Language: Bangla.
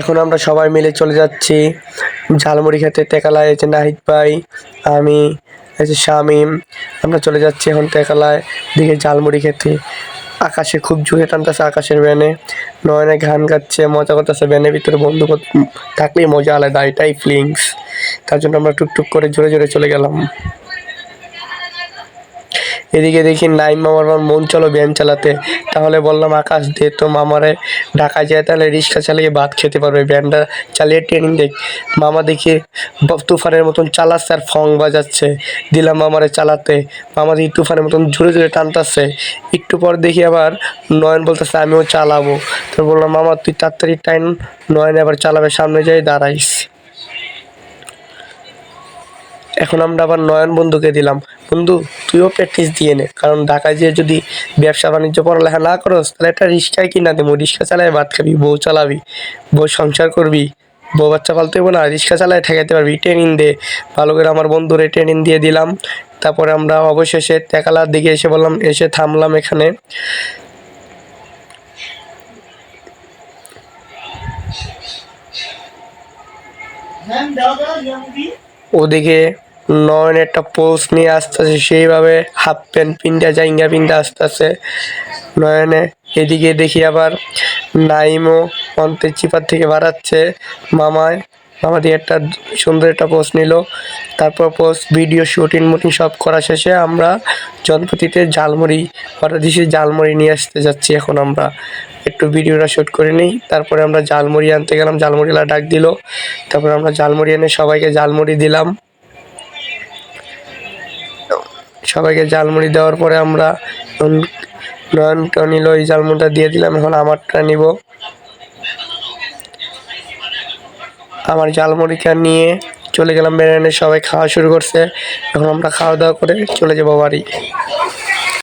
এখন আমরা সবাই মিলে চলে যাচ্ছি ঝালমুড়ি খেতে। তেকালায় এই যে নাহিদ ভাই, আমি, এই যে শামীম, আমরা চলে যাচ্ছি এখন তেকালায় দিকে ঝালমুড়ি খেতে। আকাশে খুব জোরে টানতেছে, আকাশের ব্যানে নয়নে গান গাচ্ছে, মজা করতেছে। ব্যানের ভিতরে বন্ধু থাকলেই মজা আলাদা, এটাই ফিলিংস। তার জন্য আমরা টুকটুক করে জোরে জোরে চলে গেলাম। এদিকে দেখি নাইম মামার মন চলো ভ্যান চালাতে, তাহলে বললাম আকাশ দে তো মামারে ঢাকা যায়, তাহলে রিক্সা চালিয়ে ভাত খেতে পারবে, ভ্যানটা চালিয়ে ট্রেনিং দেখ। মামা দেখি তুফানের মতন চালাচ্ছে আর ফং বাজাচ্ছে, দিলাম মামারে চালাতে। মামা দেখি তুফানের মতন জোরে জোরে টানতেছে। একটু পর দেখি আবার নয়ন বলতেছে আমিও চালাবো। তো বললাম মামা তুই তাড়াতাড়ি টাইম, নয়ন আবার চালাবে, সামনে যাই দাঁড়াইস। এখন আমরা আবার নয়ন বন্ধুকে দিলাম, বন্ধু তুইও প্র্যাকটিস দিয়ে নে, কারণ ঢাকায় যেয়ে যদি ব্যবসা বাণিজ্য পড়ালেখা না করস তাহলে একটা রিক্সায় কিনা দেবো, রিক্সা চালায় ভাত খাবি, বউ চালাবি, বউ সংসার করবি, বউ বাচ্চা পালতে হইব না, রিক্সা চালায় ঠেকাইতে পারবি, ট্রেনিং দে। ভালো করে আমার বন্ধুরে ট্রেনিং দিয়ে দিলাম। তারপরে আমরা অবশেষে তেকালার দিকে এসে বললাম, এসে থামলাম এখানে। ওদিকে নয়ন একটা পোস্ট নিয়ে আসতেছে, সেইভাবে হাফ প্যান্ট পিন্ডা জাইঙ্গা পিন্ডা আসতেছে নয়নে। এদিকে দেখি আবার নাইমও অন্তের চিপার থেকে বাড়াচ্ছে। মামায় মামা দিয়ে একটা সুন্দর একটা পোস্ট নিল। তারপর পোস্ট ভিডিও শুটিং মুটিং সব করা শেষে আমরা জনপতিতে ঝালমুড়ি অর্ডার দিয়েছি, ঝালমুড়ি নিয়ে আসতে যাচ্ছি। এখন আমরা একটু ভিডিওটা শ্যুট করে নিই, তারপরে আমরা ঝালমুড়ি আনতে গেলাম। ঝালমুড়িলা ডাক দিল, তারপরে আমরা ঝালমুড়ি এনে সবাইকে ঝালমুড়ি দিলাম। সবাইকে ঝালমুড়ি দেওয়ার পরে আমরা নয়নটা নিল, এই ঝালমুড়িটা দিয়ে দিলাম। এখন আমারটা নিব। আমার ঝালমুড়িটা নিয়ে চলে গেলাম বেড়ানে, সবাই খাওয়া শুরু করছে। এখন আমরা খাওয়া দাওয়া করে চলে যাবো বাড়ি।